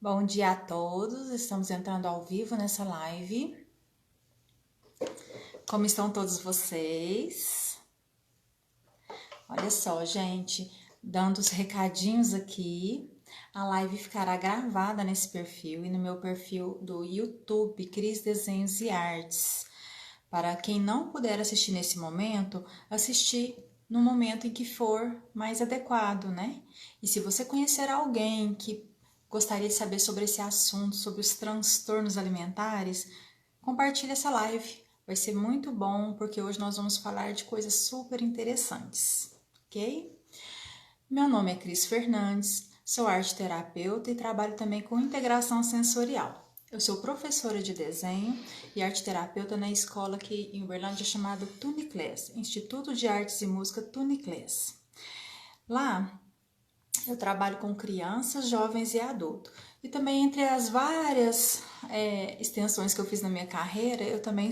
Bom dia a todos, estamos entrando ao vivo nessa live. Como estão todos vocês? Olha só, gente, dando os recadinhos aqui. A live ficará gravada nesse perfil e no meu perfil do YouTube, Cris Desenhos e Artes. Para quem não puder assistir nesse momento, assistir no momento em que for mais adequado, né? E se você conhecer alguém que gostaria de saber sobre esse assunto, sobre os transtornos alimentares, compartilhe essa live. Vai ser muito bom, porque hoje nós vamos falar de coisas super interessantes, ok? Meu nome é Cris Fernandes, sou arte terapeuta e trabalho também com integração sensorial. Eu sou professora de desenho e arte terapeuta na escola aqui em Uberlândia chamada Tuniclés, Instituto de Artes e Música Tuniclés. Lá eu trabalho com crianças, jovens e adultos. E também entre as várias extensões que eu fiz na minha carreira, eu também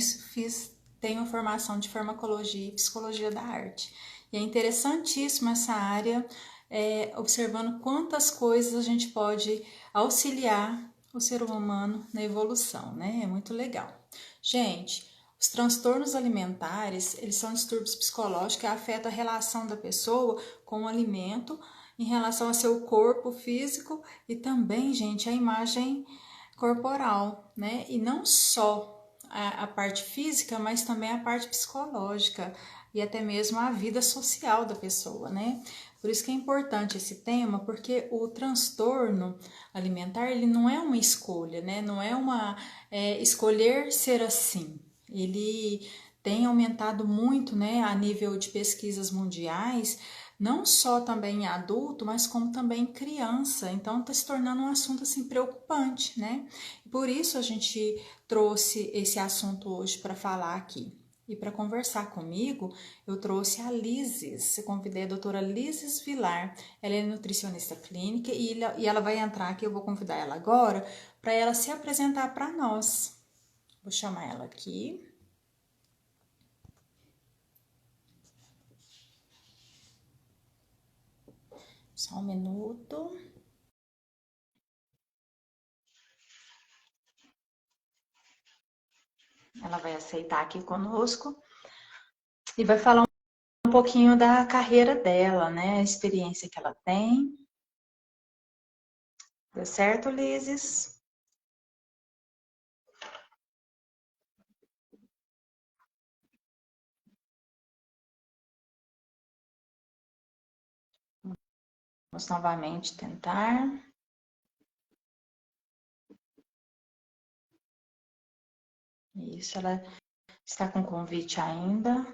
tenho a formação de farmacologia e psicologia da arte. E é interessantíssimo essa área, observando quantas coisas a gente pode auxiliar o ser humano na evolução, né? É muito legal. Gente, os transtornos alimentares, eles são distúrbios psicológicos que afetam a relação da pessoa com o alimento, em relação ao seu corpo físico e também, gente, a imagem corporal, né? E não só a parte física, mas também a parte psicológica e até mesmo a vida social da pessoa, né? Por isso que é importante esse tema, porque o transtorno alimentar, ele não é uma escolha, né? Não é uma escolher ser assim. Ele tem aumentado muito, né, a nível de pesquisas mundiais, não só também em adulto, mas como também em criança. Então está se tornando um assunto assim preocupante, né? Por isso a gente trouxe esse assunto hoje para falar aqui. E para conversar comigo, eu trouxe a Lises. Eu convidei a doutora Lises Vilar. Ela é nutricionista clínica e ela vai entrar aqui. Eu vou convidar ela agora para ela se apresentar para nós. Vou chamar ela aqui. Só um minuto. Ela vai aceitar aqui conosco e vai falar um pouquinho da carreira dela, né? A experiência que ela tem. Deu certo, Lises? Vamos novamente tentar. Isso, ela está com convite ainda.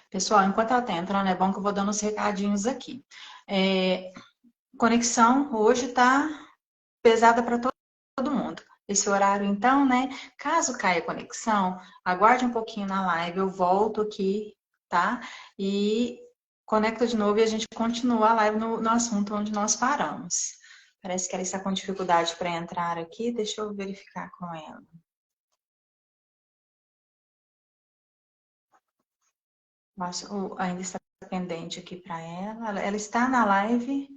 Pessoal, enquanto ela está entrando, é bom que eu vou dando os recadinhos aqui. Conexão hoje está pesada para todo mundo. Esse horário, então, né? Caso caia a conexão, aguarde um pouquinho na live, eu volto aqui, tá? E conecta de novo e a gente continua a live no assunto onde nós paramos. Parece que ela está com dificuldade para entrar aqui, deixa eu verificar com ela. Nossa, ainda está pendente aqui para ela. Ela está na live,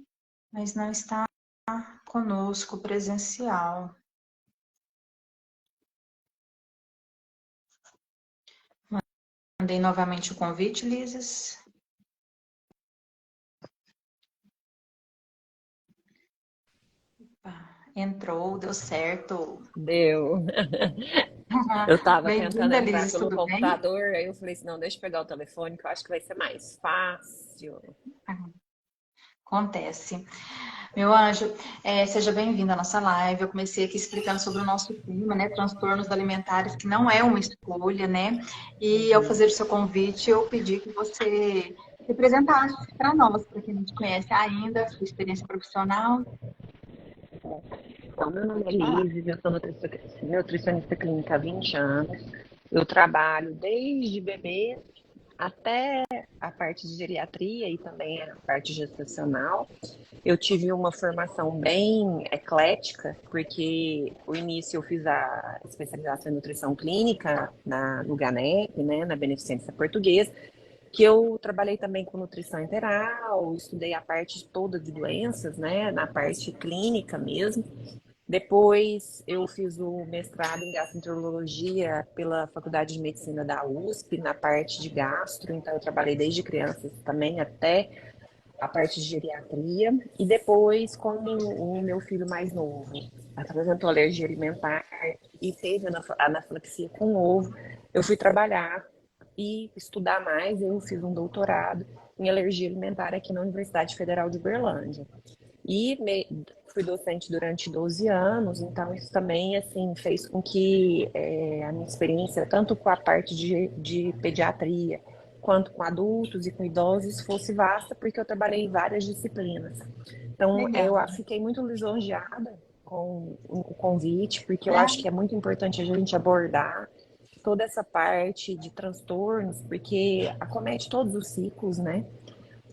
mas não está conosco presencial. Mandei novamente o convite, Lises. Entrou, deu certo. Deu. Eu tava tentando Bem-vinda, entrar Lises, pelo tudo bem? computador, aí eu falei assim, não, deixa eu pegar o telefone, que eu acho que vai ser mais fácil. Acontece. Meu anjo, seja bem-vindo à nossa live. Eu comecei aqui explicando sobre o nosso tema, né? Transtornos alimentares, que não é uma escolha, né? E ao fazer o seu convite, eu pedi que você se apresentasse para nós, para quem não te conhece ainda, sua experiência profissional. Então, meu nome é Pode falar. Liz, eu sou nutricionista clínica há 20 anos. Eu trabalho desde bebê até a parte de geriatria e também a parte gestacional. Eu tive uma formação bem eclética, porque o início eu fiz a especialização em nutrição clínica no GANEP, né, na Beneficência Portuguesa. que eu trabalhei também com nutrição enteral, estudei a parte toda de doenças, né, na parte clínica mesmo. Depois eu fiz o mestrado em gastroenterologia pela Faculdade de Medicina da USP, na parte de gastro, então eu trabalhei desde criança também até a parte de geriatria. E depois, como o meu filho mais novo apresentou alergia alimentar e teve anafilaxia com ovo, eu fui trabalhar e estudar mais. Eu fiz um doutorado em alergia alimentar aqui na Universidade Federal de Uberlândia. Fui docente durante 12 anos, então isso também assim fez com que a minha experiência, tanto com a parte de pediatria, quanto com adultos e com idosos, fosse vasta, porque eu trabalhei em várias disciplinas. Então, eu Legal. fiquei muito lisonjeada com o convite, porque eu É, acho que é muito importante a gente abordar toda essa parte de transtornos, porque acomete todos os ciclos, né?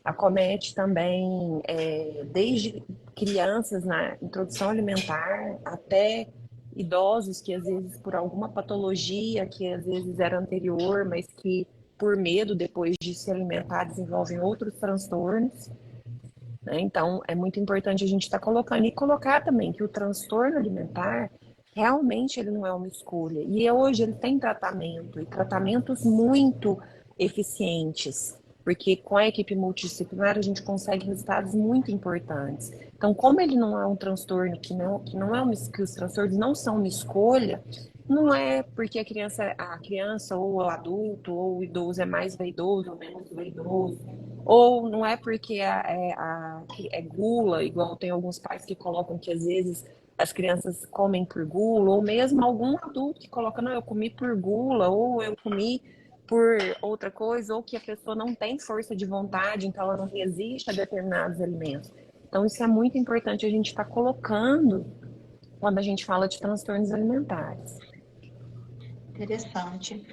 Acomete também desde crianças na introdução alimentar até idosos que às vezes por alguma patologia que às vezes era anterior, mas que por medo depois de se alimentar desenvolvem outros transtornos, né? Então é muito importante a gente estar colocando e colocar também que o transtorno alimentar realmente ele não é uma escolha e hoje ele tem tratamento e tratamentos muito eficientes, porque com a equipe multidisciplinar a gente consegue resultados muito importantes. Então, como ele não é um transtorno que os transtornos não são uma escolha, não é porque a criança ou o adulto ou o idoso é mais vaidoso ou menos vaidoso, ou não é porque que é gula, igual tem alguns pais que colocam que às vezes as crianças comem por gula, ou mesmo algum adulto que coloca, não, eu comi por gula, ou eu comi por outra coisa, ou que a pessoa não tem força de vontade, então ela não resiste a determinados alimentos. Então, isso é muito importante a gente estar colocando quando a gente fala de transtornos alimentares. interessante.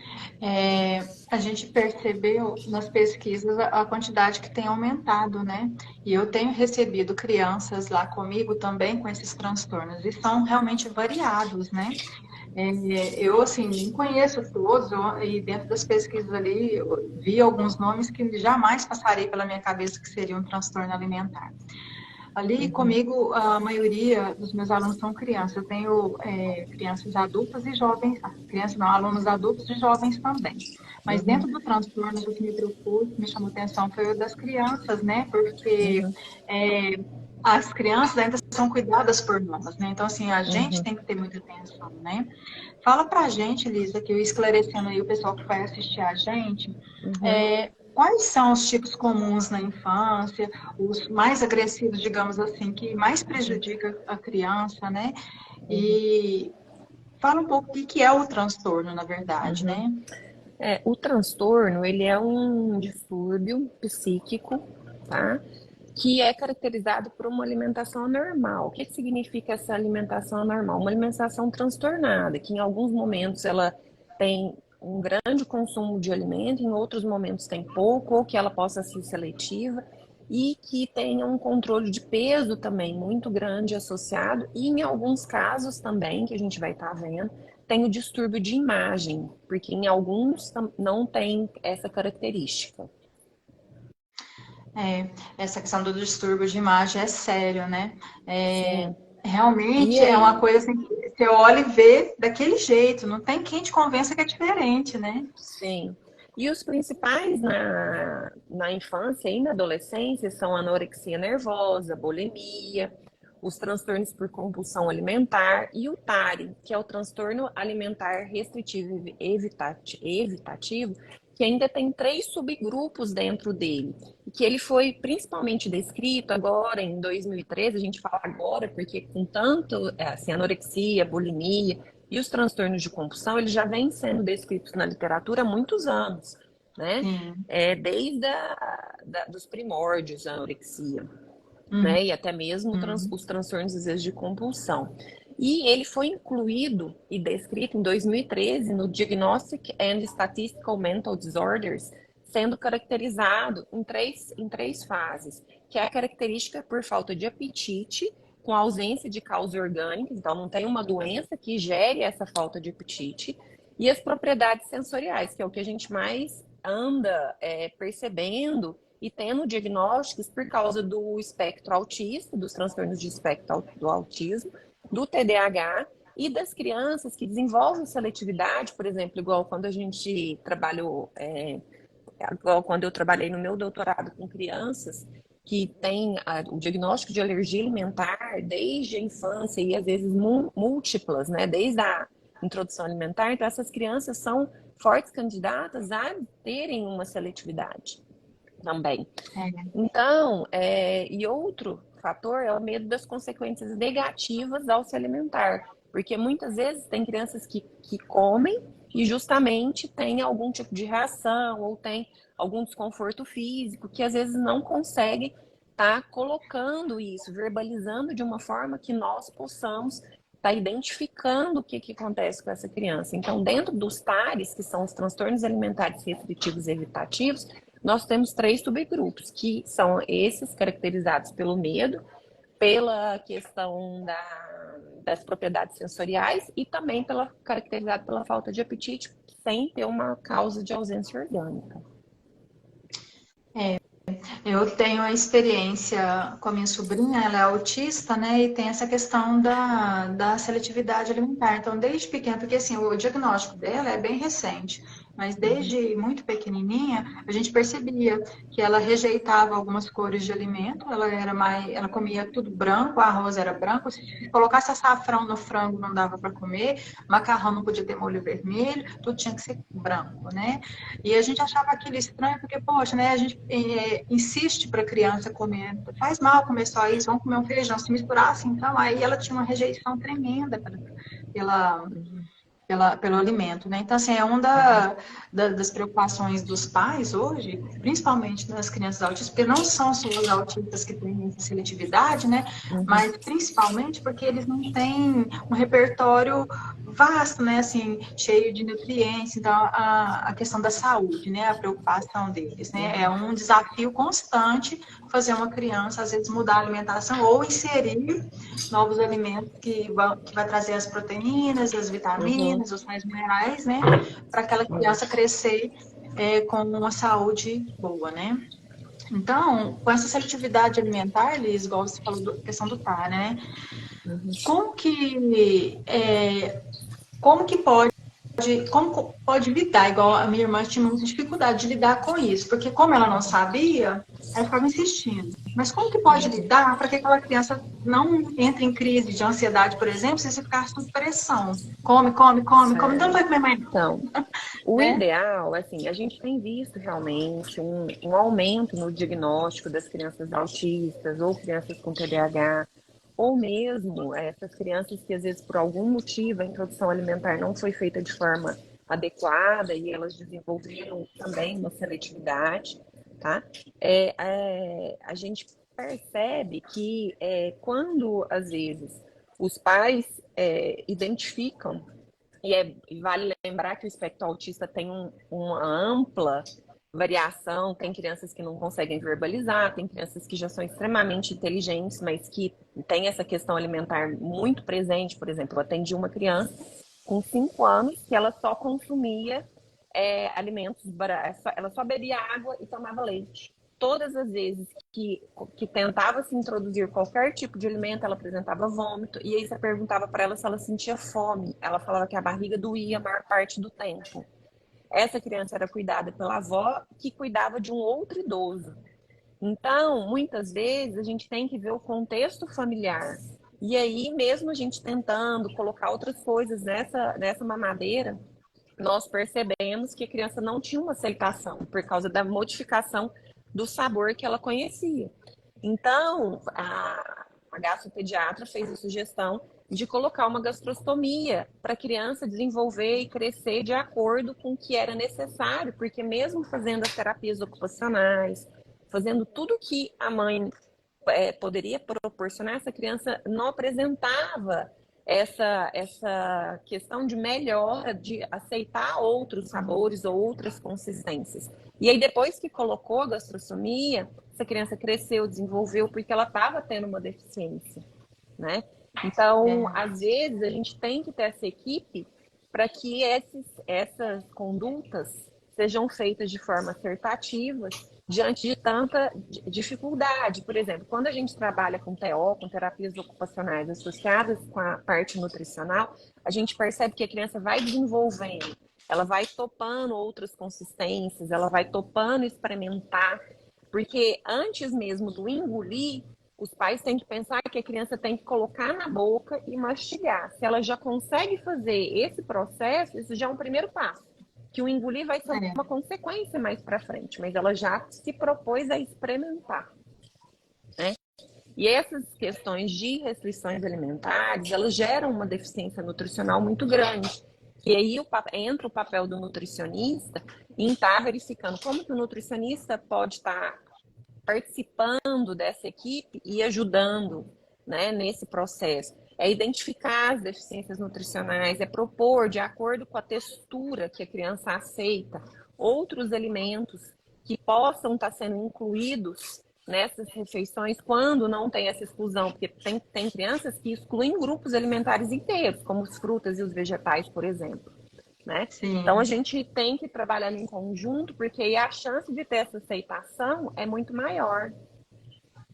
A gente percebeu nas pesquisas a quantidade que tem aumentado, né? E eu tenho recebido crianças lá comigo também com esses transtornos, e são realmente variados, né? Eu, assim, não conheço todos, e dentro das pesquisas ali, eu vi alguns nomes que jamais passarei pela minha cabeça que seria um transtorno alimentar. Ali Uhum, comigo, a maioria dos meus alunos são crianças. Eu tenho crianças adultas e jovens, crianças não, alunos adultos e jovens também. Mas uhum, dentro do transtorno, o que me preocupou, que me chamou atenção, foi o das crianças, né? Porque uhum, é, as crianças ainda são cuidadas por nós, né? Então, assim, a gente uhum, tem que ter muita atenção, né? Fala pra gente, Lisa, que eu esclarecendo aí o pessoal que vai assistir a gente, uhum. quais são os tipos comuns na infância, os mais agressivos, digamos assim, que mais prejudica a criança, né? Uhum, E fala um pouco o que é o transtorno, na verdade, uhum. né? O transtorno, ele é um distúrbio psíquico, tá? Que é caracterizado por uma alimentação anormal. O que significa essa alimentação anormal? Uma alimentação transtornada, que em alguns momentos ela tem um grande consumo de alimento, em outros momentos tem pouco, ou que ela possa ser seletiva, e que tenha um controle de peso também muito grande associado, e em alguns casos também, que a gente vai estar vendo, tem o distúrbio de imagem, porque em alguns não tem essa característica. Essa questão do distúrbio de imagem é sério, né? É, Sim. E realmente é uma aí, coisa assim que você olha e vê daquele jeito, não tem quem te convença que é diferente, né? sim. E os principais na infância e na adolescência são a anorexia nervosa, bulimia, os transtornos por compulsão alimentar e o TARI, que é o transtorno alimentar restritivo e evitativo, que ainda tem 3 subgrupos dentro dele. E que ele foi principalmente descrito agora, em 2013, a gente fala agora, porque com tanto assim, anorexia, bulimia, e os transtornos de compulsão, eles já vêm sendo descritos na literatura há muitos anos, né? Sim. Desde dos primórdios da anorexia, Uhum. né? E até mesmo os transtornos, às vezes, de compulsão. E ele foi incluído e descrito em 2013 no Diagnostic and Statistical Mental Disorders, sendo caracterizado em três fases, que é a característica por falta de apetite, com ausência de causa orgânica, então não tem uma doença que gere essa falta de apetite, e as propriedades sensoriais, que é o que a gente mais anda percebendo e tendo diagnósticos por causa do espectro autista, dos transtornos de espectro do autismo, do TDAH e das crianças que desenvolvem seletividade, por exemplo, igual quando a gente trabalhou, igual quando eu trabalhei no meu doutorado com crianças que têm o diagnóstico de alergia alimentar desde a infância e às vezes múltiplas, né, desde a introdução alimentar, então essas crianças são fortes candidatas a terem uma seletividade também. Então, e outro fator é o medo das consequências negativas ao se alimentar, porque muitas vezes tem crianças que comem e justamente tem algum tipo de reação ou tem algum desconforto físico que às vezes não consegue estar colocando isso, verbalizando de uma forma que nós possamos estar identificando o que acontece com essa criança. Então, dentro dos TARES, que são os transtornos alimentares restritivos e evitativos, nós temos 3 subgrupos, que são esses caracterizados pelo medo, pela questão das propriedades sensoriais e também caracterizado pela falta de apetite, sem ter uma causa de ausência orgânica. Eu tenho a experiência com a minha sobrinha, ela é autista, né? E tem essa questão da seletividade alimentar. Então, desde pequena, porque assim, o diagnóstico dela é bem recente, mas desde muito pequenininha, a gente percebia que ela rejeitava algumas cores de alimento, ela comia tudo branco, o arroz era branco, se colocasse açafrão no frango não dava para comer, macarrão não podia ter molho vermelho, tudo tinha que ser branco, né? E a gente achava aquilo estranho, porque, poxa, né, a gente insiste para a criança comer, faz mal comer só isso, vamos comer um feijão, se misturasse, então, aí ela tinha uma rejeição tremenda pela, pelo alimento, né? Então, assim, é uma das preocupações dos pais hoje, principalmente das crianças autistas, porque não são só os autistas que têm essa seletividade, né? Mas principalmente porque eles não têm um repertório vasto, né? Assim, cheio de nutrientes. Então, a questão da saúde, né? A preocupação deles, né? É um desafio constante fazer uma criança, às vezes, mudar a alimentação ou inserir novos alimentos que vai trazer as proteínas, as vitaminas, os sais minerais, né? Para aquela criança crescer com uma saúde boa, né? Então, com essa seletividade alimentar, Liz, igual você falou da questão do TAR, né? Como que, como que pode como pode lidar, igual a minha irmã tinha muita dificuldade de lidar com isso, porque como ela não sabia, ela ficava insistindo. Mas como que pode lidar para que aquela criança não entre em crise de ansiedade, por exemplo, se você ficar sob pressão? Come, come, come, come, então não vai comer mais não. Então, o Né? ideal, assim, a gente tem visto realmente um aumento no diagnóstico das crianças autistas ou crianças com TDAH, ou mesmo essas crianças que às vezes por algum motivo a introdução alimentar não foi feita de forma adequada e elas desenvolveram também uma seletividade, tá? A gente percebe que quando às vezes os pais identificam e vale lembrar que o espectro autista tem uma ampla variação, tem crianças que não conseguem verbalizar, tem crianças que já são extremamente inteligentes, mas que tem essa questão alimentar muito presente. Por exemplo, eu atendi uma criança com 5 anos que ela só consumia alimentos, ela só bebia água e tomava leite. Todas as vezes que tentava se introduzir qualquer tipo de alimento, ela apresentava vômito. E aí você perguntava para ela se ela sentia fome. Ela falava que a barriga doía a maior parte do tempo. Essa criança era cuidada pela avó, que cuidava de um outro idoso. Então, muitas vezes, a gente tem que ver o contexto familiar. E aí, mesmo a gente tentando colocar outras coisas nessa mamadeira, nós percebemos que a criança não tinha uma aceitação por causa da modificação do sabor que ela conhecia. Então, a gastropediatra fez a sugestão de colocar uma gastrostomia para a criança desenvolver e crescer de acordo com o que era necessário, porque mesmo fazendo as terapias ocupacionais, fazendo tudo que a mãe poderia proporcionar, essa criança não apresentava essa questão de melhora, de aceitar outros sabores ou outras consistências. E aí, depois que colocou a gastrostomia, essa criança cresceu, desenvolveu, porque ela estava tendo uma deficiência, né? Então, às vezes, a gente tem que ter essa equipe para que essas condutas sejam feitas de forma acertativa diante de tanta dificuldade. Por exemplo, quando a gente trabalha com TO, com terapias ocupacionais associadas com a parte nutricional, a gente percebe que a criança vai desenvolvendo, ela vai topando outras consistências, ela vai topando experimentar, porque antes mesmo do engolir, os pais têm que pensar que a criança tem que colocar na boca e mastigar. Se ela já consegue fazer esse processo, isso já é um primeiro passo. Que o engolir vai ser uma consequência mais para frente, mas ela já se propôs a experimentar, né? E essas questões de restrições alimentares, elas geram uma deficiência nutricional muito grande. E aí entra o papel do nutricionista em estar verificando como que o nutricionista pode estar participando dessa equipe e ajudando, né, nesse processo. É identificar as deficiências nutricionais, é propor, de acordo com a textura que a criança aceita, outros alimentos que possam estar sendo incluídos nessas refeições quando não tem essa exclusão, porque tem crianças que excluem grupos alimentares inteiros, como as frutas e os vegetais, por exemplo. Né? Então a gente tem que trabalhar em conjunto, porque aí a chance de ter essa aceitação é muito maior,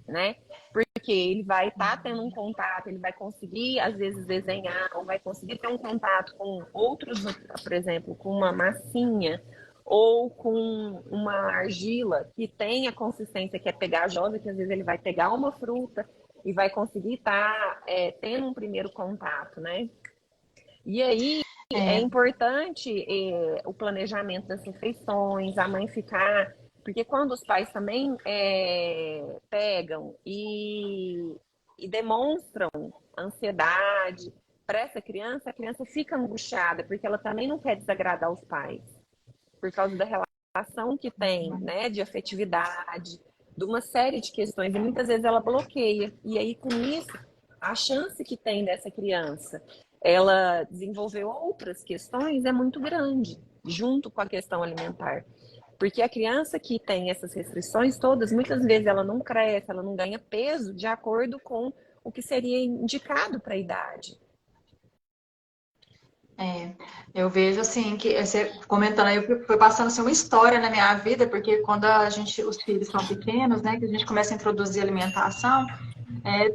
né? Porque ele vai estar tendo um contato, ele vai conseguir às vezes desenhar, ou vai conseguir ter um contato com outros, por exemplo, com uma massinha ou com uma argila que tem a consistência que é pegajosa, que às vezes ele vai pegar uma fruta e vai conseguir estar tendo um primeiro contato, né? E aí é importante o planejamento das refeições, a mãe ficar... Porque quando os pais também pegam e demonstram ansiedade para essa criança, a criança fica angustiada, porque ela também não quer desagradar os pais, por causa da relação que tem, né, de afetividade, de uma série de questões, e muitas vezes ela bloqueia. E aí, com isso, a chance que tem dessa criança ela desenvolver outras questões é muito grande, junto com a questão alimentar. Porque a criança que tem essas restrições todas, muitas vezes ela não cresce, ela não ganha peso de acordo com o que seria indicado para a idade. Eu vejo assim que você comentando aí, foi passando assim, uma história na minha vida, porque quando os filhos são pequenos, né, que a gente começa a introduzir alimentação,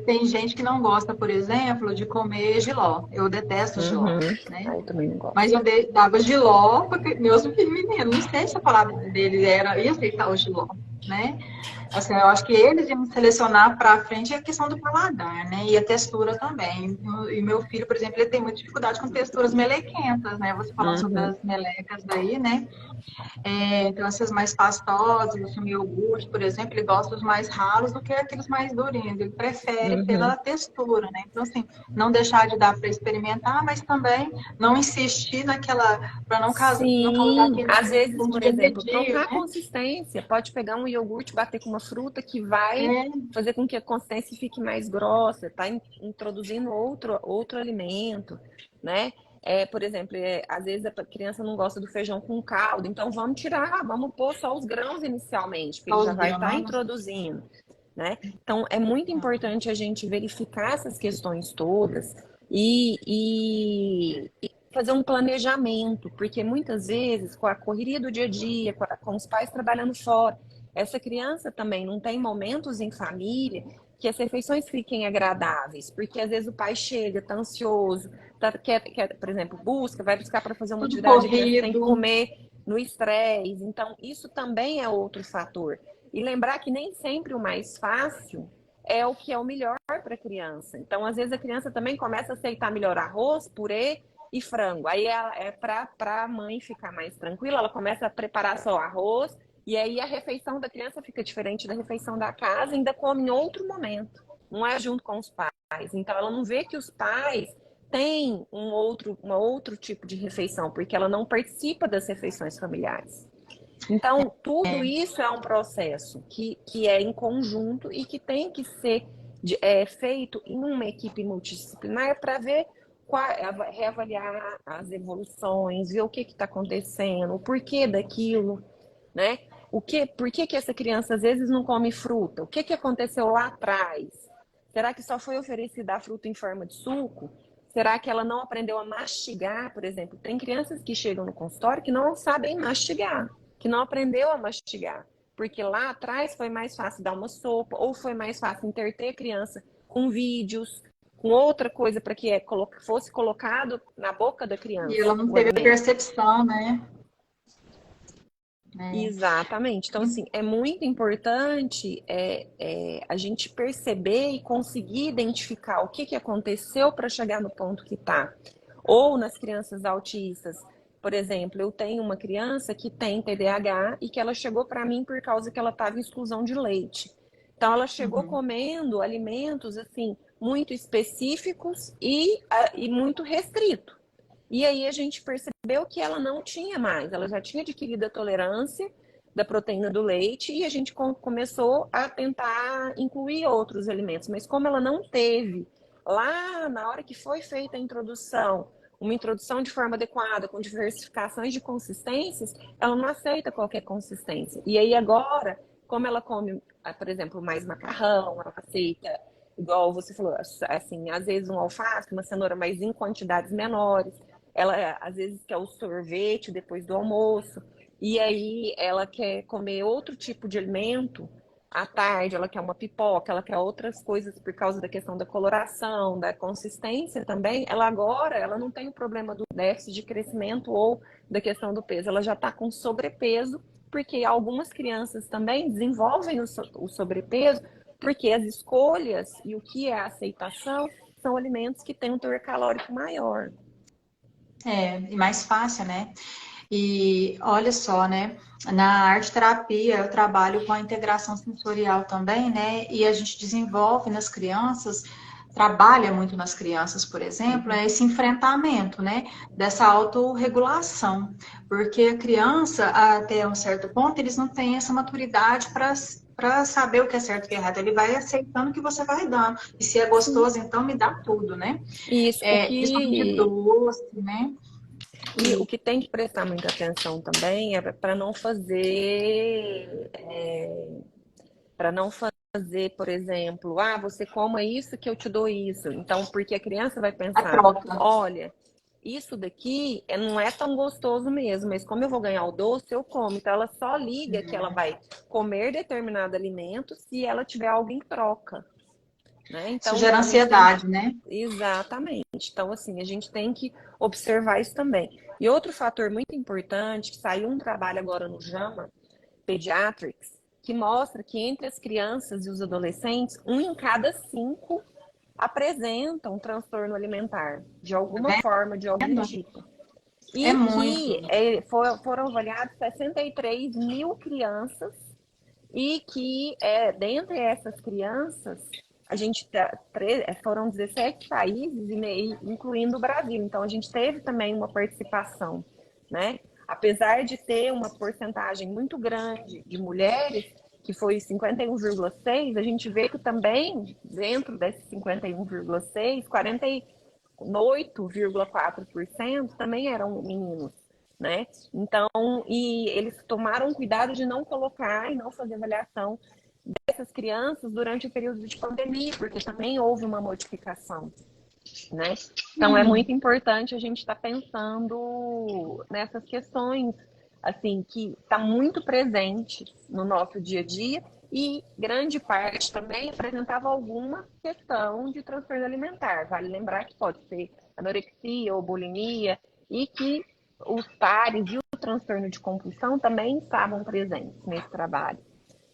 tem gente que não gosta, por exemplo, de comer jiló. Eu detesto jiló, né? Eu também não gosto. Mas eu dava jiló porque meus filhos meninos, não sei se a palavra deles ia aceitar o jiló, né? Assim, eu acho que eles iam selecionar para frente a questão do paladar, né? E a textura também. E meu filho, por exemplo, ele tem muita dificuldade com texturas melequentas, né? Você falando sobre as melecas daí, né? Então, essas mais pastosas, o iogurte, por exemplo, ele gosta dos mais ralos do que aqueles mais durinhos. Ele prefere pela textura, né? Então, assim, não deixar de dar para experimentar, mas também não insistir naquela, para não causar Sim, aquele às vezes, ponto por de exemplo, agredir, trocar a né? consistência. Pode pegar um iogurte, bater com uma fruta que vai fazer com que a consistência fique mais grossa, tá introduzindo outro alimento, né? Por exemplo, às vezes a criança não gosta do feijão com caldo, então vamos tirar, vamos pôr só os grãos inicialmente, porque ele Só já os vai estar grãos. introduzindo, né? Então é muito importante a gente verificar essas questões todas e fazer um planejamento, porque muitas vezes, com a correria do dia a dia, com os pais trabalhando fora, essa criança também não tem momentos em família que as refeições fiquem agradáveis, porque às vezes o pai chega, tá ansioso, quer, por exemplo, vai buscar para fazer uma Tudo atividade, a criança tem que corrido. comer no estresse, então isso também é outro fator. E lembrar que nem sempre o mais fácil é o que é o melhor para a criança. Então, às vezes, a criança também começa a aceitar melhor arroz, purê e frango. Aí, para a mãe ficar mais tranquila, ela começa a preparar só arroz, e aí a refeição da criança fica diferente da refeição da casa, ainda come em outro momento, não é junto com os pais. Então, ela não vê que os pais têm um outro tipo de refeição, porque ela não participa das refeições familiares. Então, tudo isso é um processo que é em conjunto e que tem que ser feito em uma equipe multidisciplinar para ver reavaliar as evoluções, ver o que está acontecendo, o porquê daquilo, né? Por que essa criança às vezes não come fruta? O que aconteceu lá atrás? Será que só foi oferecida a fruta em forma de suco? Será que ela não aprendeu a mastigar, por exemplo? Tem crianças que chegam no consultório que não sabem mastigar, que não aprendeu a mastigar, porque lá atrás foi mais fácil dar uma sopa, ou foi mais fácil interter a criança com vídeos, com outra coisa para que fosse colocado na boca da E ela criança não o teve a alimento. percepção, né? Exatamente. Então, assim, é muito importante a gente perceber e conseguir identificar o que aconteceu para chegar no ponto que está. Ou nas crianças autistas, por exemplo, eu tenho uma criança que tem TDAH e que ela chegou para mim por causa que ela estava em exclusão de leite. Então, ela chegou Uhum. comendo alimentos, assim, muito específicos e muito restrito. E aí a gente percebeu que ela não tinha mais, ela já tinha adquirido a tolerância da proteína do leite e a gente começou a tentar incluir outros alimentos. Mas como ela não teve, lá na hora que foi feita a introdução, uma introdução de forma adequada, com diversificações de consistências, ela não aceita qualquer consistência. E aí agora, como ela come, por exemplo, mais macarrão, ela aceita, igual você falou, assim, às vezes um alface, uma cenoura, mas em quantidades menores. Ela às vezes quer o sorvete depois do almoço, e aí ela quer comer outro tipo de alimento à tarde, ela quer uma pipoca, ela quer outras coisas por causa da questão da coloração, da consistência também. Ela agora, ela não tem o problema do déficit de crescimento ou da questão do peso, ela já está com sobrepeso, porque algumas crianças também desenvolvem o sobrepeso, porque as escolhas e o que é a aceitação são alimentos que têm um teor calórico maior. E mais fácil, né? E olha só, né? Na arte terapia eu trabalho com a integração sensorial também, né? E a gente desenvolve nas crianças, trabalha muito nas crianças, por exemplo, é esse enfrentamento, né? Dessa autorregulação. Porque a criança, até um certo ponto, eles não têm essa maturidade para saber o que é certo e o que é errado. Ele vai aceitando o que você vai dando. E se é Sim. gostoso, então me dá tudo, né? Isso, Principalmente doce, né? o que tem que prestar muita atenção também é para não fazer, por exemplo, você coma isso que eu te dou isso. Então, porque a criança vai A pensar, troca. olha, isso daqui não é tão gostoso mesmo, mas como eu vou ganhar o doce, eu como. Então, ela só liga que ela vai comer determinado alimento se ela tiver algo em troca. Né? Isso Então, gera a gente tem que... ansiedade, né? Exatamente. Então, assim, a gente tem que observar isso também. E outro fator muito importante, que saiu um trabalho agora no JAMA Pediatrics, que mostra que entre as crianças e os adolescentes, 1 em cada 5 apresenta um transtorno alimentar, de alguma Tá forma, de algum vendo? tipo. É E muito. que foram avaliados 63 mil crianças e que, dentre essas crianças, a gente foram 17 países, incluindo o Brasil. Então, a gente teve também uma participação, né? Apesar de ter uma porcentagem muito grande de mulheres, que foi 51,6%, a gente vê que também, dentro desses 51,6%, 48,4% também eram meninos, né? Então, e eles tomaram cuidado de não colocar e não fazer avaliação dessas crianças durante o período de pandemia, porque também houve uma modificação, né? Então, é muito importante a gente estar pensando nessas questões, assim, que está muito presente no nosso dia a dia e grande parte também apresentava alguma questão de transtorno alimentar. Vale lembrar que pode ser anorexia ou bulimia e que os pares e o transtorno de compulsão também estavam presentes nesse trabalho.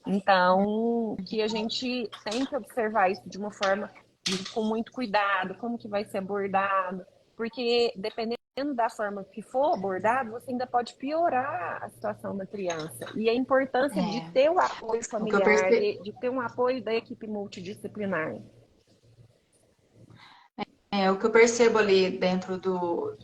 Então, que a gente tem que observar isso de uma forma com muito cuidado, como que vai ser abordado, porque dependendo da forma que for abordado, você ainda pode piorar a situação da criança. E a importância de É. ter o apoio O que eu familiar, perce... de ter um apoio da equipe multidisciplinar. o que eu percebo ali dentro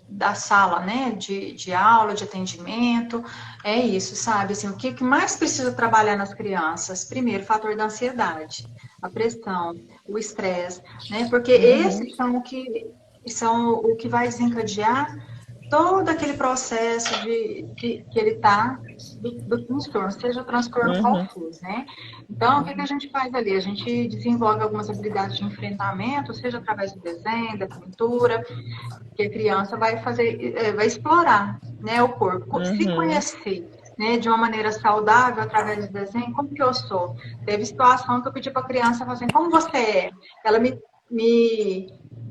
da sala, né, de aula, de atendimento, é isso, sabe? Assim, o que mais precisa trabalhar nas crianças? Primeiro, o fator da ansiedade, a pressão, o estresse, né? Porque Uhum. esses são o que vai desencadear todo aquele processo que ele está do transtorno, seja o transtorno qual Uhum, for, né? Então, o que a uhum, gente faz ali? A gente desenvolve algumas habilidades de enfrentamento, seja através do desenho, da pintura, que a criança vai fazer, vai explorar, né, o corpo, se uhum, conhecer, né, de uma maneira saudável através do desenho, como que eu sou? Teve situação que eu pedi para a criança, assim, como você é? Ela me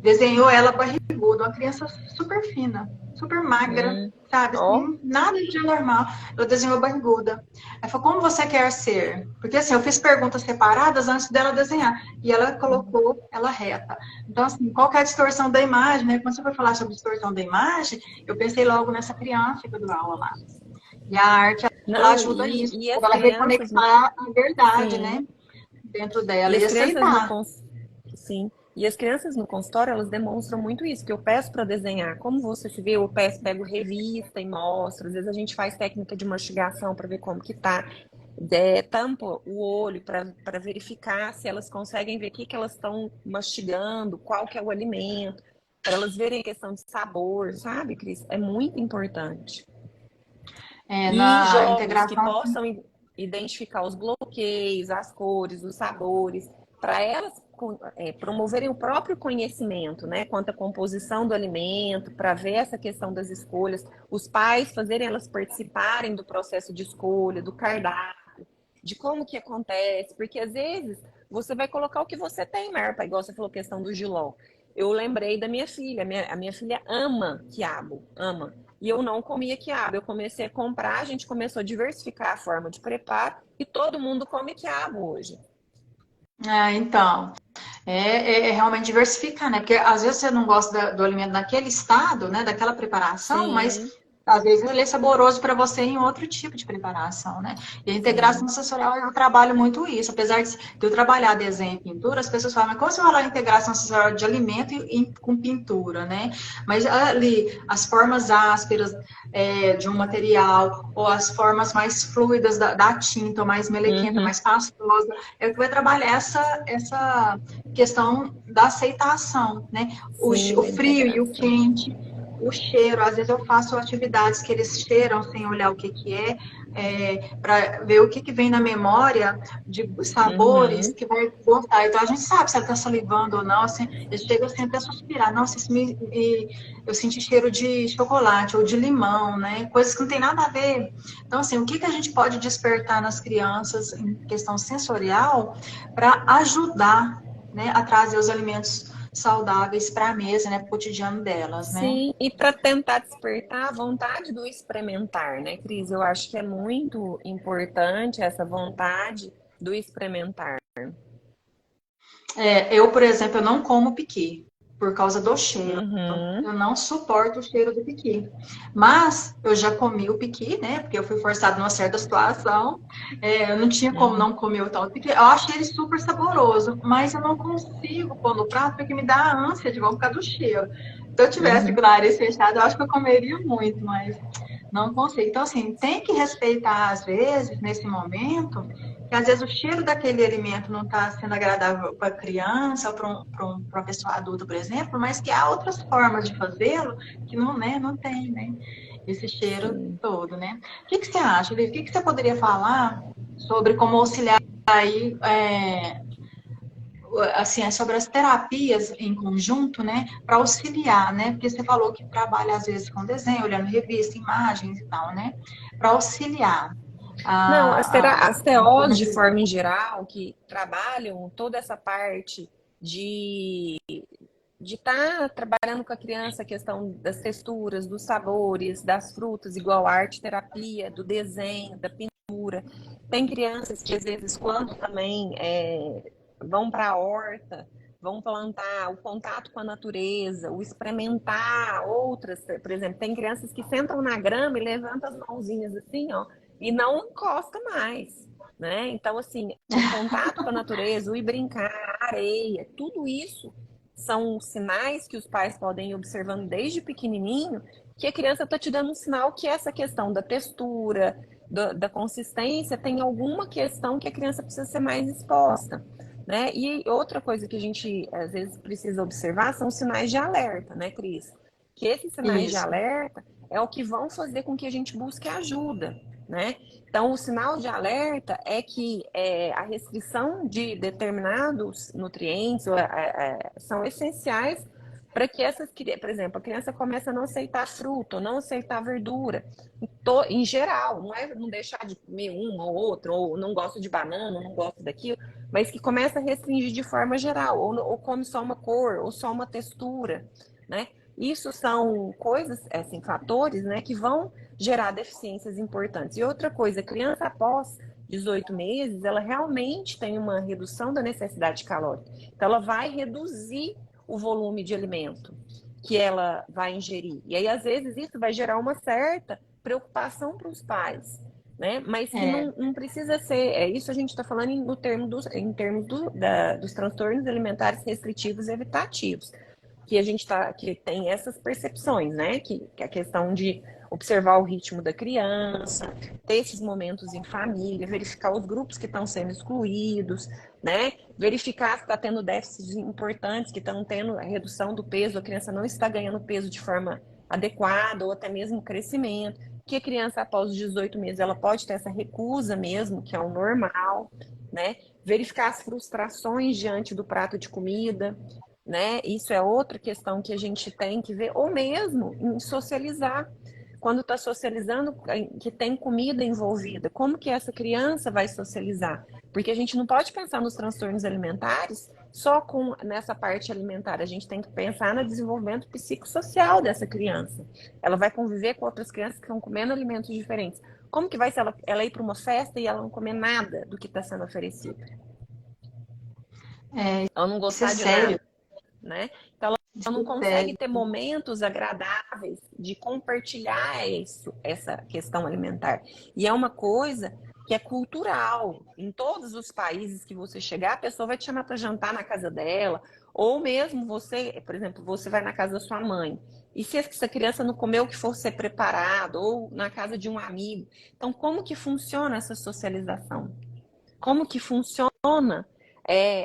desenhou ela barriguda, uma criança super fina, super magra, uhum. sabe? Ó, Assim, nada de anormal. Ela desenhou barriguda. Ela falou, como você quer ser? Porque assim, eu fiz perguntas separadas antes dela desenhar. E ela uhum. colocou ela reta. Então, assim, qual que é a distorção da imagem, né? Quando você foi falar sobre distorção da imagem, eu pensei logo nessa criança que eu dou aula lá. E a arte, ela Não, ajuda isso, e as ela crianças no, reconectar a verdade, sim, né? Dentro e dela e as crianças no aceitar. cons- sim, e as crianças no consultório, elas demonstram muito isso, que eu peço para desenhar. Como você se vê, eu peço, pego revista e mostro. Às vezes a gente faz técnica de mastigação para ver como que tá. Tampa o olho para verificar se elas conseguem ver o que, que elas estão mastigando, qual que é o alimento, para elas verem a questão de sabor, sabe, Cris? É muito importante. E Na jogos que integração. possam identificar os bloqueios, as cores, os sabores, para elas promoverem o próprio conhecimento, né, quanto à composição do alimento, para ver essa questão das escolhas, os pais fazerem elas participarem do processo de escolha, do cardápio, de como que acontece, porque às vezes você vai colocar o que você tem, Marpa, igual você falou, questão do jiló. Eu lembrei da minha filha, a minha filha ama quiabo, ama. E eu não comia quiabo. Eu comecei a comprar, a gente começou a diversificar a forma de preparo e todo mundo come quiabo hoje. Então, é realmente diversificar, né? Porque às vezes você não gosta do alimento naquele estado, né? Daquela preparação, mas Sim, às vezes ele é saboroso para você em outro tipo de preparação, né? E a integração sim. sensorial eu trabalho muito isso. Apesar de eu trabalhar desenho e pintura, as pessoas falam, mas como você vai falar integração sensorial de alimento com pintura, né? Mas ali, as formas ásperas de um material, ou as formas mais fluidas da tinta, ou mais melequenta, Uhum, mais pastosa, é o que vai trabalhar essa questão da aceitação, né? sim, O da frio e o integração. quente, o cheiro. Às vezes eu faço atividades que eles cheiram sem olhar o que para ver o que vem na memória de sabores Uhum, que vai gostar. Então a gente sabe se ela está salivando ou não. Assim, eu chego assim até a suspirar. Nossa, eu senti cheiro de chocolate ou de limão, né? Coisas que não tem nada a ver. Então, assim, o que a gente pode despertar nas crianças em questão sensorial para ajudar, né, a trazer os alimentos saudáveis para a mesa, né, para o cotidiano delas, né? sim, e para tentar despertar a vontade do experimentar, né, Cris? Eu acho que é muito importante essa vontade do experimentar. Eu, por exemplo, eu não como piqui por causa do cheiro. Uhum, Eu não suporto o cheiro do piqui. Mas eu já comi o piqui, né? Porque eu fui forçada numa certa situação. Eu não tinha como uhum, não comer o tal do piqui. Eu achei ele super saboroso, mas eu não consigo pôr no prato porque me dá ânsia de por causa do cheiro. Se eu tivesse uhum. com o nariz fechado, eu acho que eu comeria muito, mas não consigo. Então, assim, tem que respeitar, às vezes, nesse momento, que às vezes o cheiro daquele alimento não está sendo agradável para a criança ou para uma pessoa adulta, por exemplo, mas que há outras formas de fazê-lo que não, né, não tem, né? Esse cheiro Sim. todo, né? O que você acha, Liv? O que você poderia falar sobre como auxiliar aí, assim, sobre as terapias em conjunto, né, para auxiliar, né? Porque você falou que trabalha às vezes com desenho, olhando revista, imagens e tal, né? Para auxiliar Não, as a TOs, forma de de. forma em geral, que trabalham toda essa parte de estar trabalhando com a criança a questão das texturas, dos sabores, das frutas, igual a arte terapia, do desenho, da pintura. Tem crianças que às vezes quando também vão para a horta, vão plantar, o contato com a natureza, o experimentar outras, por exemplo, tem crianças que sentam na grama e levantam as mãozinhas assim, ó, e não encosta mais, né? Então, assim, o contato com a natureza, o ir brincar, a areia, tudo isso são sinais que os pais podem ir observando desde pequenininho, que a criança está te dando um sinal que essa questão da textura, da consistência, tem alguma questão que a criança precisa ser mais exposta. Né? E outra coisa que a gente às vezes precisa observar são sinais de alerta, né, Cris? que esses sinais de Isso. alerta é o que vão fazer com que a gente busque ajuda, né? Então, o sinal de alerta é que a restrição de determinados nutrientes são essenciais para que por exemplo, a criança começa a não aceitar fruta, ou não aceitar verdura, em geral, não é não deixar de comer um ou outro, ou não gosta de banana, não gosta daquilo, mas que começa a restringir de forma geral, ou come só uma cor, ou só uma textura, né? Isso são coisas, assim, fatores, né, que vão gerar deficiências importantes. E outra coisa, a criança após 18 meses, ela realmente tem uma redução da necessidade calórica. Então, ela vai reduzir o volume de alimento que ela vai ingerir. E aí, às vezes, isso vai gerar uma certa preocupação para os pais, né? Mas que É, não precisa ser. Isso a gente está falando em termos dos transtornos alimentares restritivos e evitativos que a gente que tem essas percepções, né? Que a questão de observar o ritmo da criança, ter esses momentos em família, verificar os grupos que estão sendo excluídos, né? Verificar se está tendo déficits importantes, que estão tendo a redução do peso, a criança não está ganhando peso de forma adequada, ou até mesmo crescimento. Que a criança, após os 18 meses, ela pode ter essa recusa mesmo, que é o normal, né? Verificar as frustrações diante do prato de comida, né? Isso é outra questão que a gente tem que ver, ou mesmo em socializar. Quando está socializando, que tem comida envolvida, como que essa criança vai socializar? Porque a gente não pode pensar nos transtornos alimentares só nessa parte alimentar, a gente tem que pensar no desenvolvimento psicossocial dessa criança. Ela vai conviver com outras crianças que estão comendo alimentos diferentes. Como que vai ser ela ir para uma festa e ela não comer nada do que está sendo oferecido? Ela não isso é gostar de sério. nada, né? Então ela Isso não é consegue sério. ter momentos agradáveis de compartilhar essa questão alimentar. E é uma coisa que é cultural. Em todos os países que você chegar, a pessoa vai te chamar para jantar na casa dela, ou mesmo você, por exemplo, você vai na casa da sua mãe. E se essa criança não comeu o que for ser preparado, ou na casa de um amigo. Então, como que funciona essa socialização? Como que funciona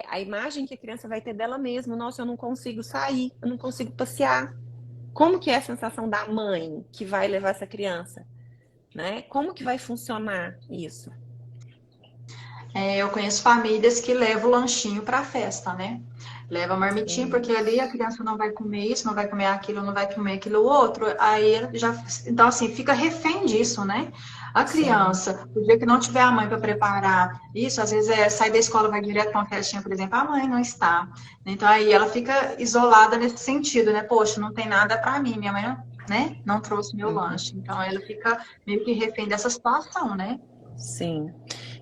a imagem que a criança vai ter dela mesma? Nossa, eu não consigo sair, eu não consigo passear. Como que é a sensação da mãe que vai levar essa criança? Né? Como que vai funcionar isso? Eu conheço famílias que levam o lanchinho para a festa, né? Leva a marmitinha, porque ali a Isso. criança não vai comer isso, não vai comer aquilo, não vai comer aquilo outro. Aí já. Então, assim, fica refém disso, né? A Sim, criança, o dia que não tiver a mãe para preparar isso, às vezes sai da escola, vai direto para uma festinha, por exemplo, a mãe não está. Então, aí ela fica isolada nesse sentido, né? Poxa, não tem nada para mim, minha mãe não, né? Não trouxe meu lanche. Então, ela fica meio que refém dessa situação, né? sim.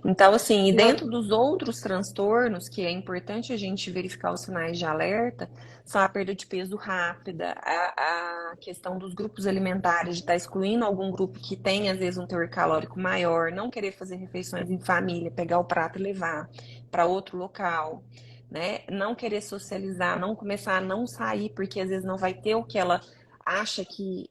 Então, assim, e E dentro dos outros transtornos, que é importante a gente verificar os sinais de alerta, são a perda de peso rápida, a questão dos grupos alimentares, de estar excluindo algum grupo que tem, às vezes, um teor calórico maior, não querer fazer refeições em família, pegar o prato e levar para outro local, né? Não querer socializar, não começar a não sair, porque às vezes não vai ter o que ela acha que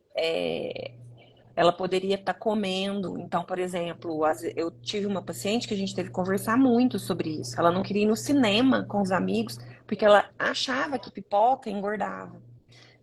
ela poderia estar comendo. Então, por exemplo, eu tive uma paciente que a gente teve que conversar muito sobre isso. Ela não queria ir no cinema com os amigos porque ela achava que pipoca engordava,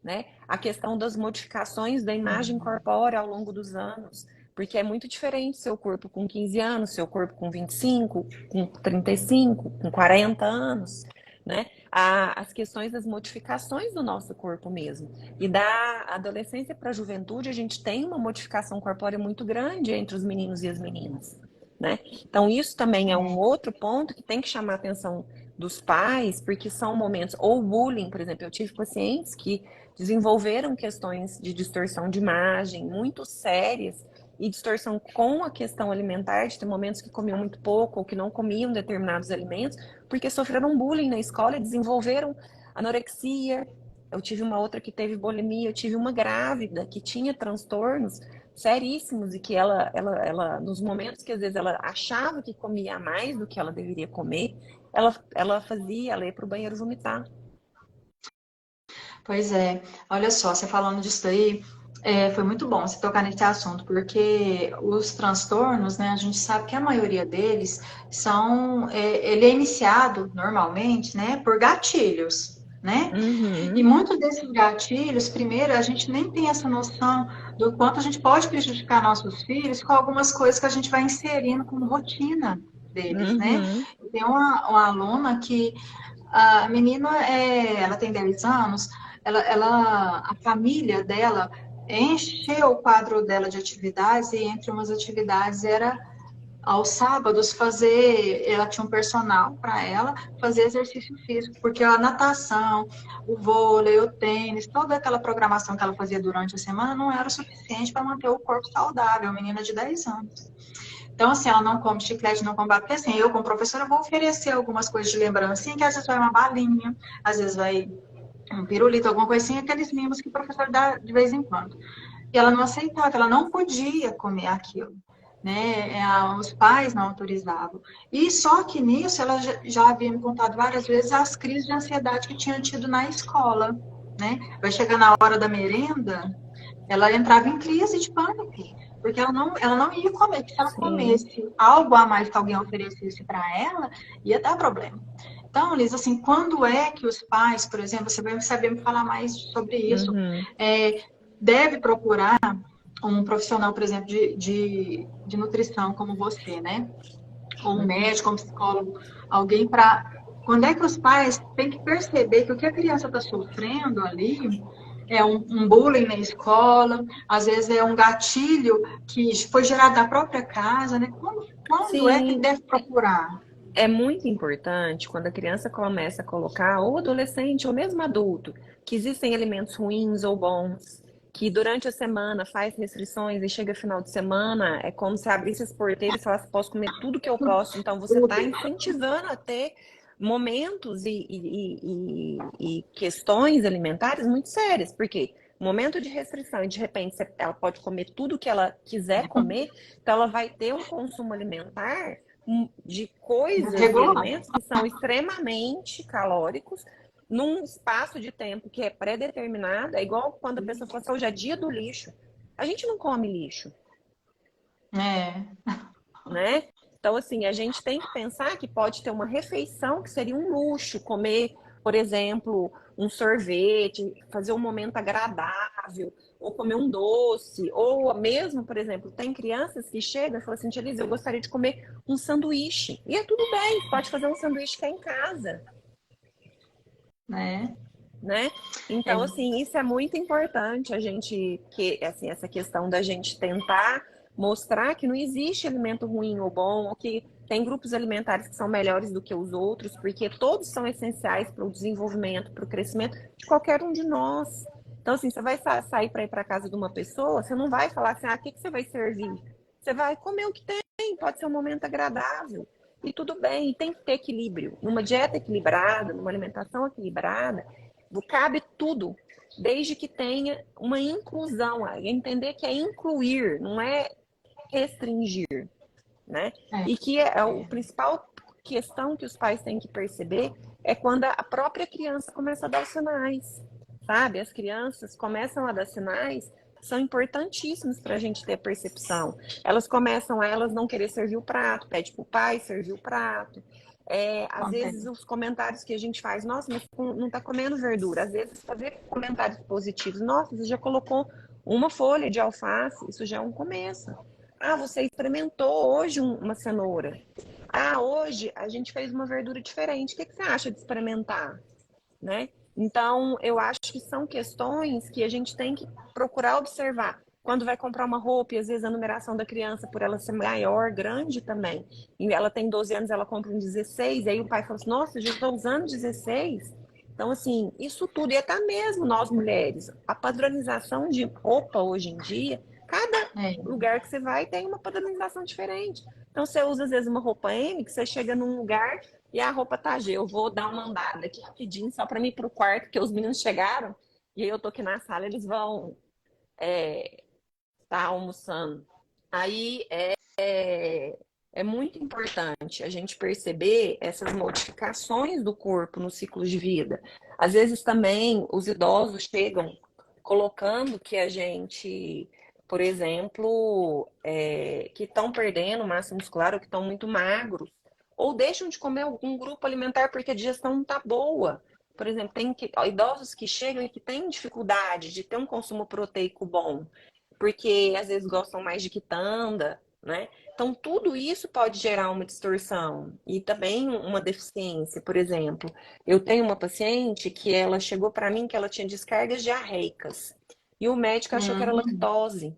né? A questão das modificações da imagem corpórea ao longo dos anos, porque é muito diferente seu corpo com 15 anos, seu corpo com 25, com 35, com 40 anos, né? As questões das modificações do nosso corpo mesmo. E da adolescência para a juventude, a gente tem uma modificação corpórea muito grande entre os meninos e as meninas, né? Então, isso também é um outro ponto que tem que chamar a atenção dos pais, porque são momentos, ou bullying, por exemplo, eu tive pacientes que desenvolveram questões de distorção de imagem muito sérias e distorção com a questão alimentar, de ter momentos que comiam muito pouco ou que não comiam determinados alimentos, porque sofreram bullying na escola e desenvolveram anorexia. Eu tive uma outra que teve bulimia, eu tive uma grávida que tinha transtornos seríssimos e que ela nos momentos que às vezes ela achava que comia mais do que ela deveria comer, ela ia para o banheiro vomitar. Pois é, olha só, você falando disso aí, foi muito bom você tocar nesse assunto, porque os transtornos, né, a gente sabe que a maioria deles ele é iniciado normalmente, né, por gatilhos. né? E Uhum. muitos desses gatilhos, primeiro, a gente nem tem essa noção do quanto a gente pode prejudicar nossos filhos com algumas coisas que a gente vai inserindo como rotina deles, né? Uhum. Tem uma aluna que a menina, ela tem 10 anos, a família dela encheu o quadro dela de atividades e entre umas atividades era aos sábados ela tinha um personal para ela fazer exercício físico, porque a natação, o vôlei, o tênis, toda aquela programação que ela fazia durante a semana não era o suficiente para manter o corpo saudável, menina de 10 anos. Então, assim, ela não come chiclete, não come bala, porque assim, eu como professora vou oferecer algumas coisas de lembrancinha, que às vezes vai uma balinha, às vezes vai um pirulito, alguma coisinha, aqueles mimos que o professor dá de vez em quando. E ela não aceitava, ela não podia comer aquilo. Né? Os pais não autorizavam. E só que nisso ela já havia me contado várias vezes as crises de ansiedade que tinha tido na escola. Né? Vai chegar na hora da merenda, ela entrava em crise de pânico, porque ela não ia comer, porque se ela Sim. comesse algo a mais que alguém oferecesse para ela, ia dar problema. Então, Liz, assim, quando é que os pais, por exemplo, você vai saber me falar mais sobre isso, Uhum. deve procurar um profissional, por exemplo, de nutrição como você, né? Ou um Uhum. médico, um psicólogo, alguém para. Quando é que os pais têm que perceber que o que a criança está sofrendo ali é um bullying na escola, às vezes é um gatilho que foi gerado na própria casa, né? Quando é que Sim, deve procurar? é muito importante quando a criança começa a colocar, ou adolescente, ou mesmo adulto, que existem alimentos ruins ou bons, que durante a semana faz restrições e chega final de semana, é como se abrisse as porteiras e falasse, posso comer tudo que eu posso. Então, você está Tudo. incentivando a ter momentos e questões alimentares muito sérias, porque momento de restrição e de repente ela pode comer tudo que ela quiser comer, então ela vai ter um consumo alimentar de coisas e Regular. alimentos que são extremamente calóricos num espaço de tempo que é pré-determinado. É igual quando a pessoa fala assim, hoje é dia do lixo. A gente não come lixo, É, né? Então, assim, a gente tem que pensar que pode ter uma refeição que seria um luxo, comer, por exemplo, um sorvete, fazer um momento agradável, ou comer um doce, ou mesmo, por exemplo, tem crianças que chegam e falam assim, Tia Liz, eu gostaria de comer um sanduíche. E é tudo bem, pode fazer um sanduíche que é em casa, né? né? É, Então, assim, isso é muito importante, a gente, que, assim, essa questão da gente tentar mostrar que não existe alimento ruim ou bom, ou que tem grupos alimentares que são melhores do que os outros, porque todos são essenciais para o desenvolvimento, para o crescimento de qualquer um de nós. Então, assim, você vai sair para ir para casa de uma pessoa, você não vai falar assim, ah, o que você vai servir? Você vai comer o que tem, pode ser um momento agradável. E tudo bem, tem que ter equilíbrio. Numa dieta equilibrada, numa alimentação equilibrada, cabe tudo, desde que tenha uma inclusão. Entender que é incluir, não é restringir, né? é, E que o principal questão que os pais têm que perceber é quando a própria criança começa a dar os sinais, sabe? As crianças começam a dar sinais, são importantíssimos para a gente ter percepção. Elas começam a elas não querer servir o prato, pede para o pai servir o prato. Às vezes acontece. os comentários que a gente faz, nossa, mas não está comendo verdura. Às vezes fazer comentários positivos, nossa, você já colocou uma folha de alface, isso já é um começo. Ah, você experimentou hoje uma cenoura. Ah, hoje a gente fez uma verdura diferente. O que você acha de experimentar? Né? Então, eu acho que são questões que a gente tem que procurar observar. Quando vai comprar uma roupa, e às vezes a numeração da criança, por ela ser maior, grande também, e ela tem 12 anos, ela compra um 16, e aí o pai fala assim, nossa, eu já estou usando 16. Então, assim, isso tudo, e até mesmo nós mulheres, a padronização de roupa hoje em dia, cada É, lugar que você vai tem uma padronização diferente. Então, você usa às vezes uma roupa M, que você chega num lugar e a roupa tá G. Eu vou dar uma andada aqui rapidinho, só para mim ir pro quarto, porque os meninos chegaram. E aí eu tô aqui na sala, eles vão tá almoçando. Aí é muito importante a gente perceber essas modificações do corpo no ciclo de vida. Às vezes também os idosos chegam colocando que a gente, por exemplo, que estão perdendo massa muscular ou que estão muito magros, ou deixam de comer algum grupo alimentar porque a digestão não está boa. por exemplo, idosos que chegam e que têm dificuldade de ter um consumo proteico bom, porque às vezes gostam mais de quitanda, né? Então, tudo isso pode gerar uma distorção e também uma deficiência. Por exemplo, eu tenho uma paciente que ela chegou para mim que ela tinha descargas diarreicas e o médico achou que era Hum, lactose.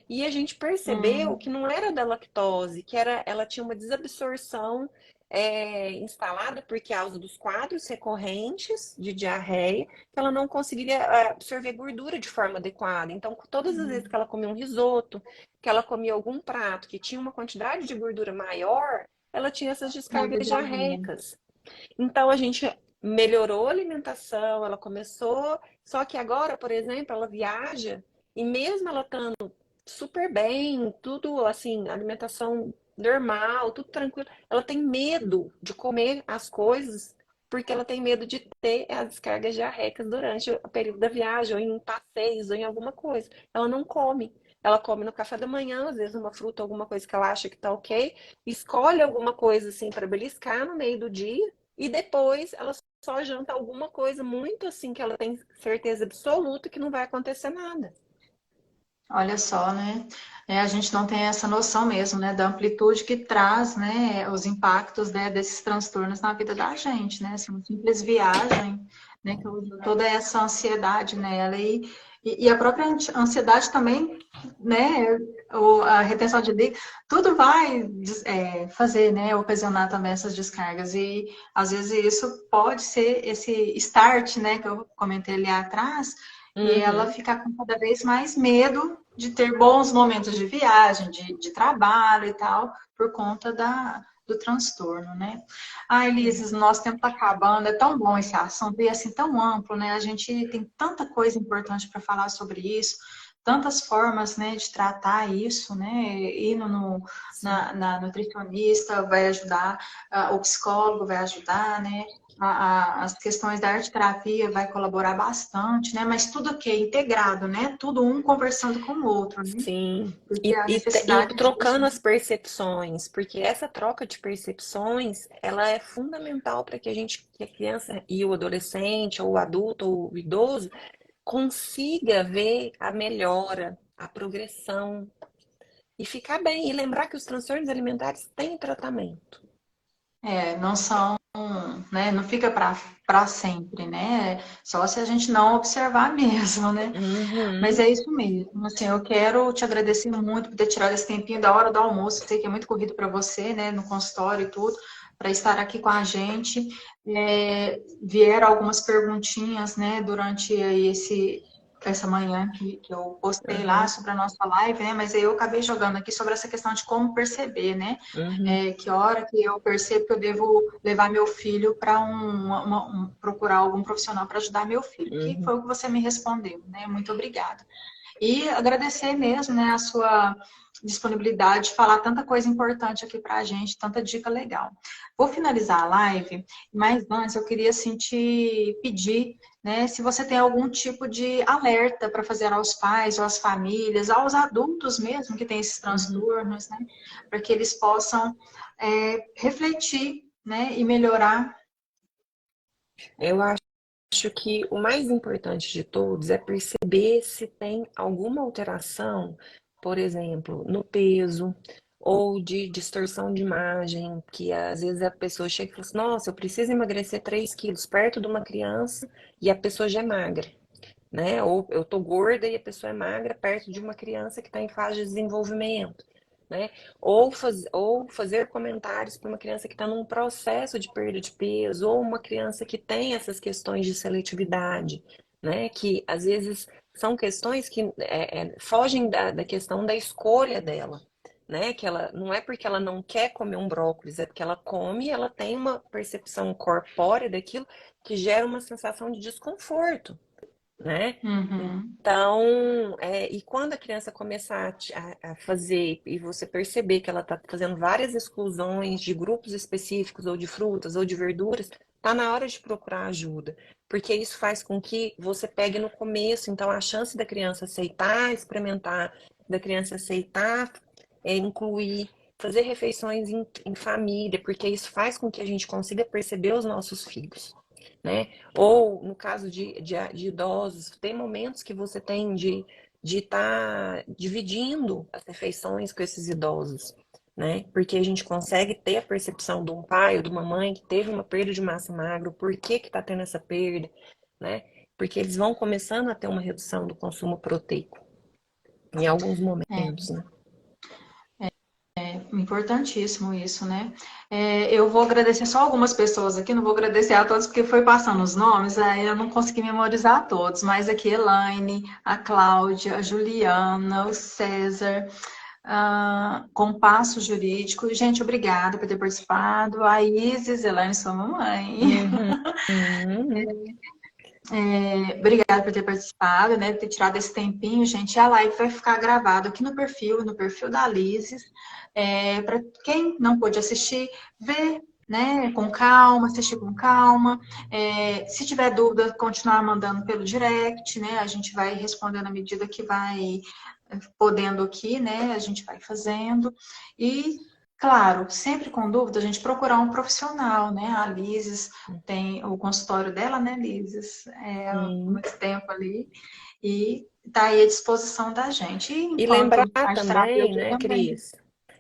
E a gente percebeu que hum, não era da lactose, ela tinha uma desabsorção instalada por causa dos quadros recorrentes de diarreia, que ela não conseguiria absorver gordura de forma adequada. Então, todas as vezes que ela comia um risoto, que ela comia algum prato que tinha uma quantidade de gordura maior, ela tinha essas muita descargas diarreia. diarreicas. Então, a gente melhorou a alimentação, ela começou. Só que agora, por exemplo, ela viaja e mesmo ela estando super bem, tudo assim, alimentação normal, tudo tranquilo, ela tem medo de comer as coisas porque ela tem medo de ter as descargas diarreicas durante o período da viagem, ou em passeios, ou em alguma coisa. Ela não come. Ela come no café da manhã, às vezes uma fruta, alguma coisa que ela acha que tá ok, escolhe alguma coisa assim para beliscar no meio do dia e depois ela só janta alguma coisa muito assim que ela tem certeza absoluta que não vai acontecer nada. Olha só, né? A gente não tem essa noção mesmo, né, da amplitude que traz, né, os impactos, né, desses transtornos na vida da gente, né? Assim, uma simples viagem, né, que causa toda essa ansiedade nela e a própria ansiedade também, né, a retenção de líquido, tudo vai fazer, né, ocasionar também essas descargas e às vezes isso pode ser esse start, né, que eu comentei ali atrás e ela Uhum. fica com cada vez mais medo de ter bons momentos de viagem, de trabalho e tal, por conta do transtorno, né? Ah, Elises, nosso tempo está acabando, é tão bom esse assunto e assim tão amplo, né? A gente tem tanta coisa importante para falar sobre isso, tantas formas, né, de tratar isso, né? Indo Sim. na nutricionista vai ajudar, o psicólogo vai ajudar, né? As questões da arte terapia vai colaborar bastante, né? Mas tudo que é integrado, né? Tudo um conversando com o outro, né? Sim. Porque E, a e, e necessidade trocando disso. as percepções, porque essa troca de percepções, ela é fundamental para que que a criança e o adolescente, ou o adulto, ou o idoso, consiga ver a melhora, a progressão e ficar bem. E lembrar que os transtornos alimentares têm tratamento. Não são, né? Não fica para sempre, né? Só se a gente não observar mesmo, né? Mas Uhum. é isso mesmo. Assim, eu quero te agradecer muito por ter tirado esse tempinho da hora do almoço. Sei que é muito corrido para você, né? No consultório e tudo, para estar aqui com a gente. Vieram algumas perguntinhas, né? Durante aí essa manhã que eu postei lá Uhum. sobre a nossa live, né? Mas aí eu acabei jogando aqui sobre essa questão de como perceber, né? Uhum. Que hora que eu percebo que eu devo levar meu filho para procurar algum profissional para ajudar meu filho, que Uhum. foi o que você me respondeu, né? Muito obrigada. E agradecer mesmo, né, a sua disponibilidade de falar tanta coisa importante aqui para a gente, tanta dica legal. Vou finalizar a live, mas antes eu queria assim, te pedir, né, se você tem algum tipo de alerta para fazer aos pais ou às famílias, aos adultos mesmo que têm esses Uhum. transtornos, né, para que eles possam refletir, né, e melhorar. Eu acho que o mais importante de todos é perceber se tem alguma alteração, por exemplo, no peso ou de distorção de imagem, que às vezes a pessoa chega e fala assim, nossa, eu preciso emagrecer 3 quilos perto de uma criança e a pessoa já é magra, né? Ou eu tô gorda e a pessoa é magra perto de uma criança que está em fase de desenvolvimento, né? Ou fazer comentários para uma criança que está num processo de perda de peso, ou uma criança que tem essas questões de seletividade, né? Que às vezes são questões que fogem da questão da escolha dela. Né? Que ela não é porque ela não quer comer um brócolis, é porque ela come e ela tem uma percepção corpórea daquilo que gera uma sensação de desconforto, né? Uhum. Então, e quando a criança começar a fazer e você perceber que ela está fazendo várias exclusões de grupos específicos, ou de frutas, ou de verduras, tá na hora de procurar ajuda, porque isso faz com que você pegue no começo. Então, a chance da criança aceitar, experimentar, da criança aceitar, incluir, fazer refeições em família, porque isso faz com que a gente consiga perceber os nossos filhos. né? Ou no caso de idosos, tem momentos que você tem de estar dividindo as refeições com esses idosos, né? Porque a gente consegue ter a percepção de um pai ou de uma mãe que teve uma perda de massa magra, por que que está tendo essa perda, né? Porque eles vão começando a ter uma redução do consumo proteico em alguns É. momentos, né? Importantíssimo isso, né? Eu vou agradecer só algumas pessoas aqui, não vou agradecer a todos porque foi passando os nomes, aí eu não consegui memorizar todos, mas aqui Elaine, a Cláudia, a Juliana, o César, Compasso Jurídico. Gente, obrigada por ter participado. A Isis, Elaine, sua mamãe. Uhum, uhum, Obrigada por ter participado, né? Por ter tirado esse tempinho, gente. A live vai ficar gravada aqui no perfil da Lises. Para quem não pôde assistir, ver, né? Com calma, assistir com calma. Se tiver dúvida, continuar mandando pelo direct, né? A gente vai respondendo à medida que vai podendo aqui, né? A gente vai fazendo. E claro, sempre com dúvida, a gente procurar um profissional, né? A Lises tem o consultório dela, né, Lises? Há sim. muito tempo ali. E está aí à disposição da gente. E E lembrar enquanto arte também, terapeuta né, também. Cris,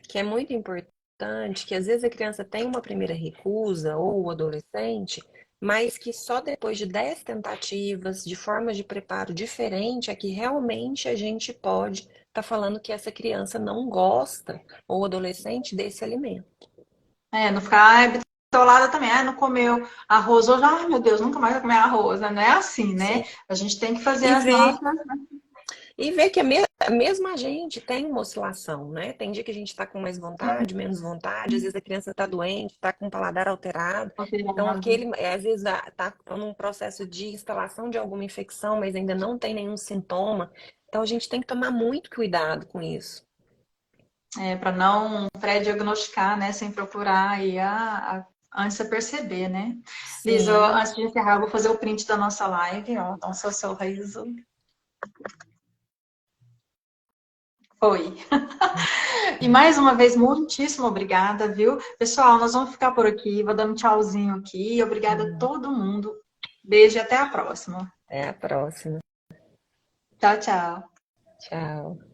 que é muito importante que às vezes a criança tem uma primeira recusa ou o adolescente, mas que só depois de 10 tentativas, de formas de preparo diferente, é que realmente a gente pode estar falando que essa criança não gosta ou adolescente desse alimento. Não ficar bitolada também. Não comeu arroz hoje. Ai, meu Deus, nunca mais vai comer arroz, né? Não é assim, né? Sim. A gente tem que fazer E as ver nossas. E ver que mesmo a gente tem uma oscilação, né? Tem dia que a gente está com mais vontade, menos vontade, às vezes a criança está doente, está com o paladar alterado. Então, às vezes está num processo de instalação de alguma infecção, mas ainda não tem nenhum sintoma. Então, a gente tem que tomar muito cuidado com isso. Para não pré-diagnosticar, né? Sem procurar aí antes de perceber, né? Liz, Sim. antes de encerrar, eu vou fazer o print da nossa live, ó. Então, seu sorriso. Foi. E mais uma vez, muitíssimo obrigada, viu? Pessoal, nós vamos ficar por aqui. Vou dando um tchauzinho aqui. Obrigada a todo mundo. Beijo e até a próxima. Até a próxima. Tchau, tchau. Tchau.